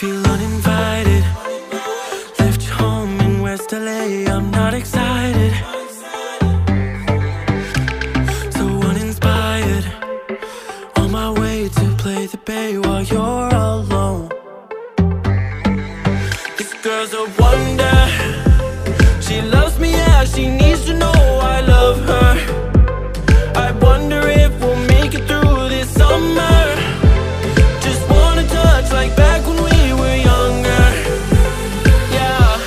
Feel uninvited. Left your home in West LA, I'm not excited. So uninspired. On my way to play the bay while you're alone. This girl's a wonder. She loves me, yeah, she needs to know I love her. I wonder if we'll make it through this summer. Just wanna touch like back when we were younger. Yeah.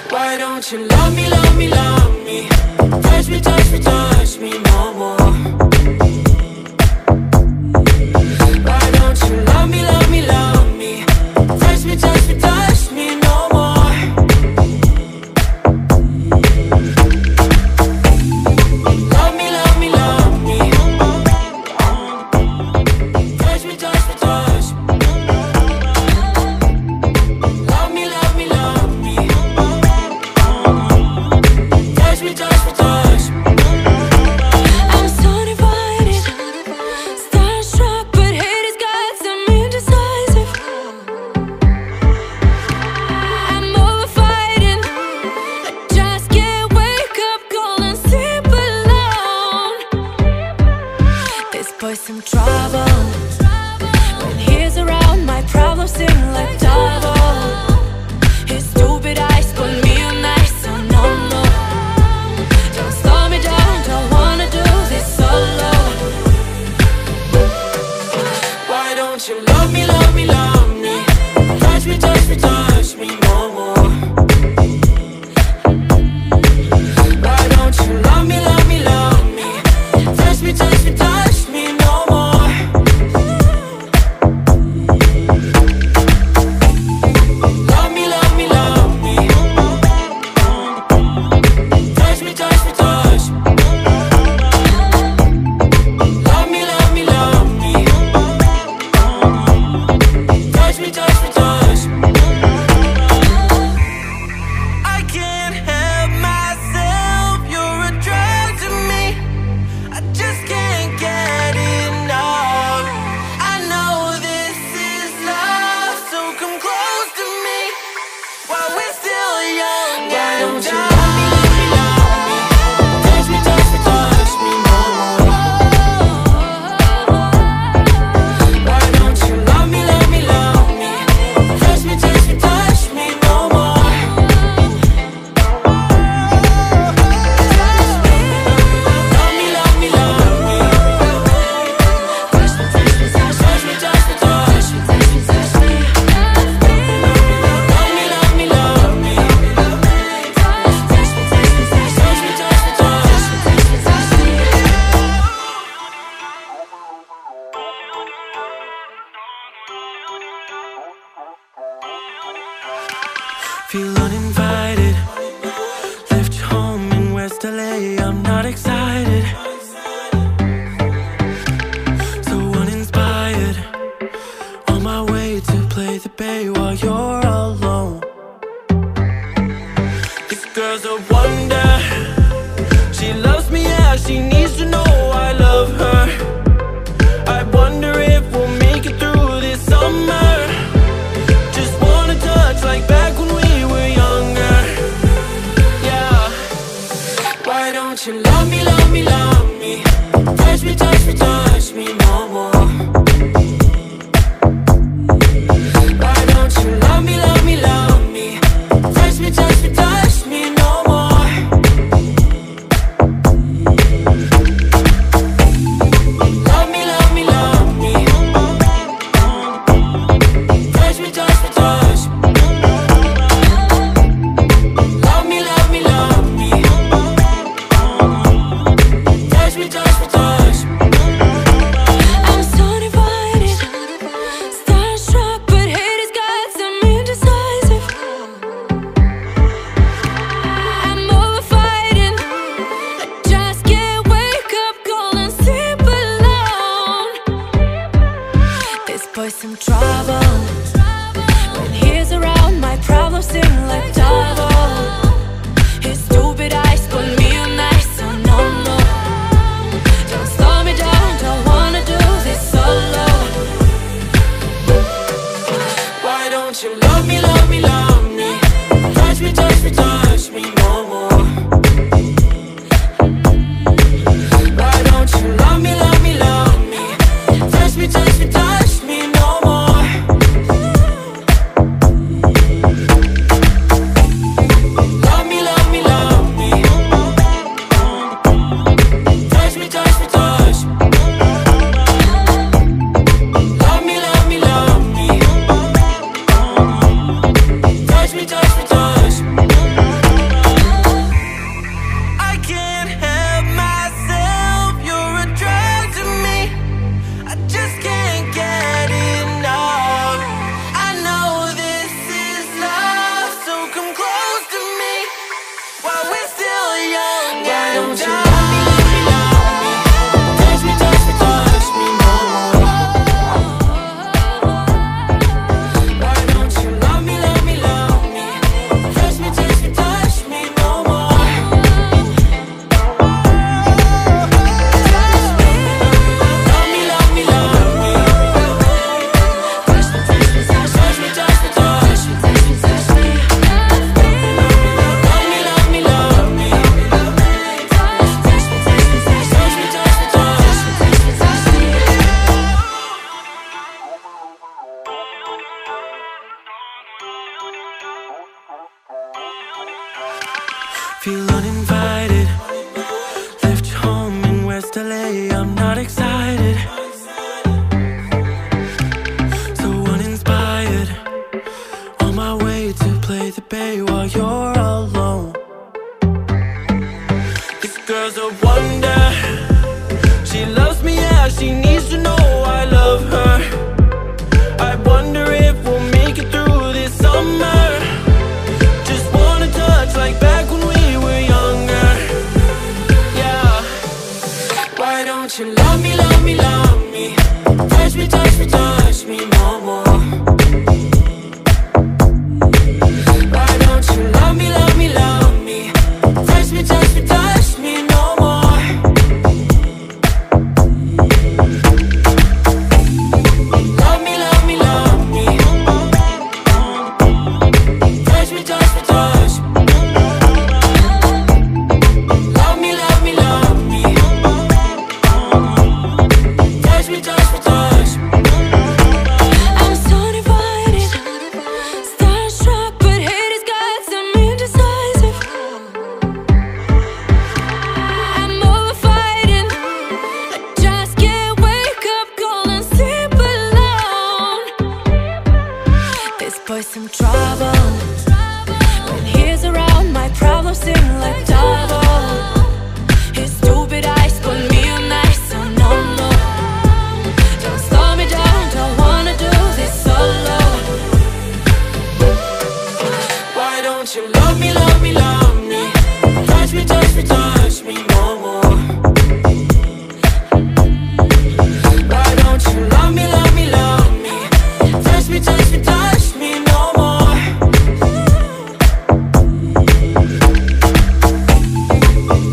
Why don't you love me, love me, love me? Touch me, touch me, touch me no more. Why don't you love me, love me, love me? Touch me, touch me, touch me no more. Love me, love me, love me. Touch me, touch me, touch me. Love me, love me, love me. Touch me, touch me, touch me. I'm so divided, starstruck, but hate has got some indecisive. I'm over fighting, I just can't wake up cold and sleep alone. This boy's some trouble. When he's around, my problems seem like double. His stupid eyes put me on ice, so no, no. Don't slow me down, don't wanna do this solo. Why don't you love me, love me, love me? Touch me, touch me, touch me no more. Why don't you love me, love me, love me? Touch me, touch me, touch me no more. Love me, love me, love me. Touch me, touch me, touch me. Love me, love me, love me. Touch me, touch me, touch me. I can't help myself, you're a drug to me. I just can't get enough. I know this is love, so come close to me while we're still young. Why don't you love me, love me, love me? Touch me, touch me, touch me no more. Why don't you love me, love me, love me? Touch me, touch me, touch me no more. Love me, love me, love me. Touch me, touch me, touch me, touch me, touch me, touch me, touch me. Love me, love me, love me. Touch me, touch me, touch me, touch me, touch me, touch me, touch me. Feel uninvited. Left your home in West LA, I'm not excited. So uninspired. On my way to play the bay while you're alone. This girl's a wonder. She loves me, yeah, she needs to know I love her. I wonder if we'll make it through this summer. Just wanna touch like back when we were younger. Yeah. Why don't you love me, love me, love me? Touch me, touch me, touch me no more. Why don't you love me, love me, love me? Touch me, touch me, touch me no more. Love me, love me, love me. Touch me, touch me, touch me. Love me, love me, love me. Touch me, touch me, touch me. I'm so divided, starstruck, but hate has got some indecisive. girl's a wonder. She loves me, yeah, she needs to know I love her. I wonder if we'll make it through this summer. Just wanna touch like back when we were younger. Yeah. Why don't you love me, love me, love me? Touch me, touch me, touch me no more. Why don't you love me, love me, love me? Touch me, touch me, touch me no more. Love me, love me, love me. Touch me, touch me, touch me. Love me, love me, love me. Touch me, touch me, touch me. I'm so divided, starstruck, but hate has got some indecisive. I'm over fighting, I just can't wake up cold and sleep alone. This boy's some trouble. When he's around, my problems seem like double. His stupid eyes put me on ice, so no, no. Don't slow me down, don't wanna do this solo. Why don't you love me, love me, love me? Touch me, touch me, touch me no more. Why don't you love me, love me, love me? Touch me, touch me, touch me no more.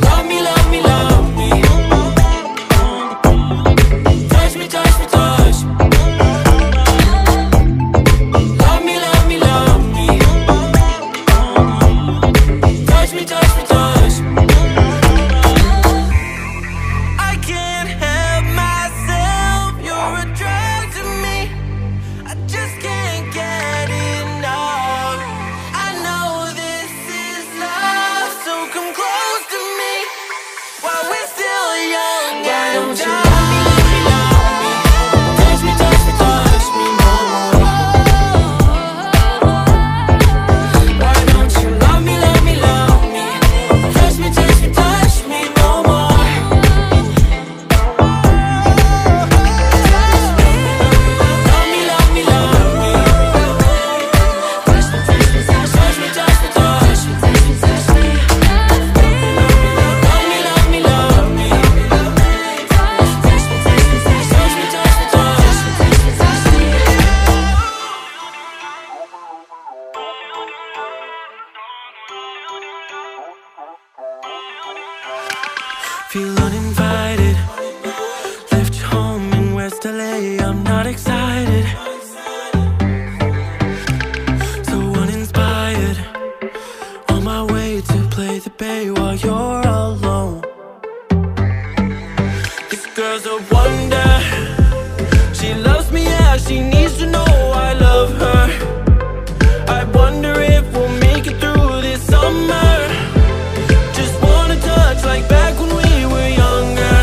Love me, love me, love me. Touch me, touch me, touch me. Love me, love me, love me. Touch me, touch me, touch me. I can't help myself, you're a drug to me. I just can't get enough. I know this is love, so come close to me while we're still young. Why don't you love me, love me, love me? Touch me, touch me, touch me no more. Why don't you love me, love me, love me? Touch me, touch me, touch me no more. Love me, love me, love me. Touch me, touch me, touch me, touch me, touch me, touch me, touch me. Love me, love me, love me. Touch me, touch me, touch me, touch me, touch me, touch me, touch me. Feel uninvited. Left you home in West LA. I'm not excited. So uninspired. On my way to play the bay while you're alone. This girl's a wonder. She loves me, yeah, she needs to know I love her. I wonder if we'll make it through this summer. Just wanna touch like back when we were younger.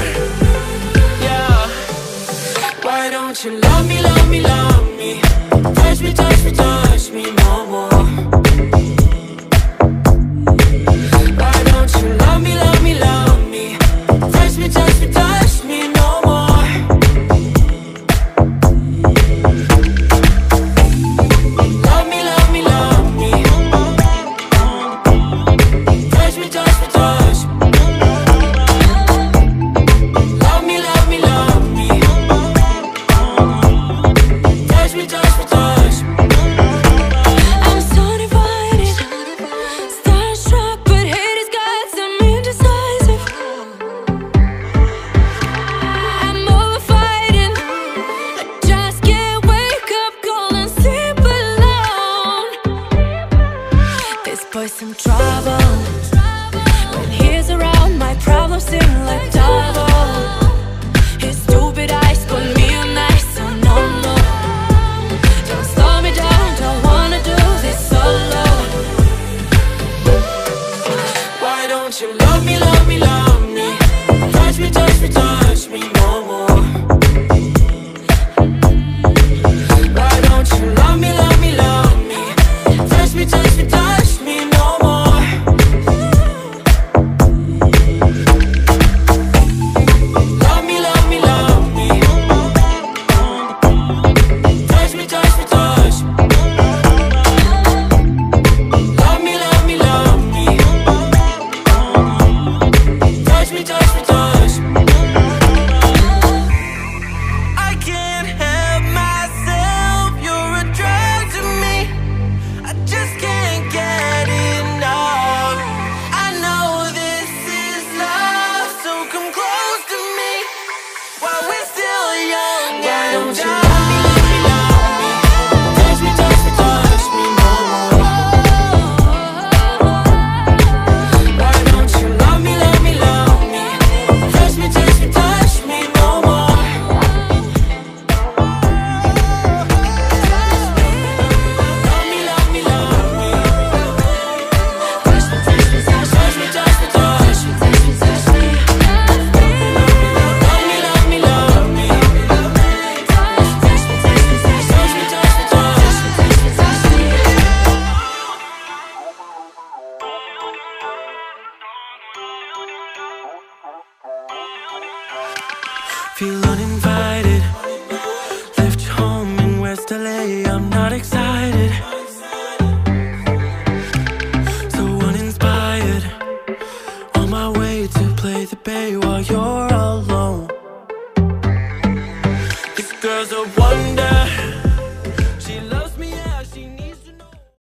play the bay while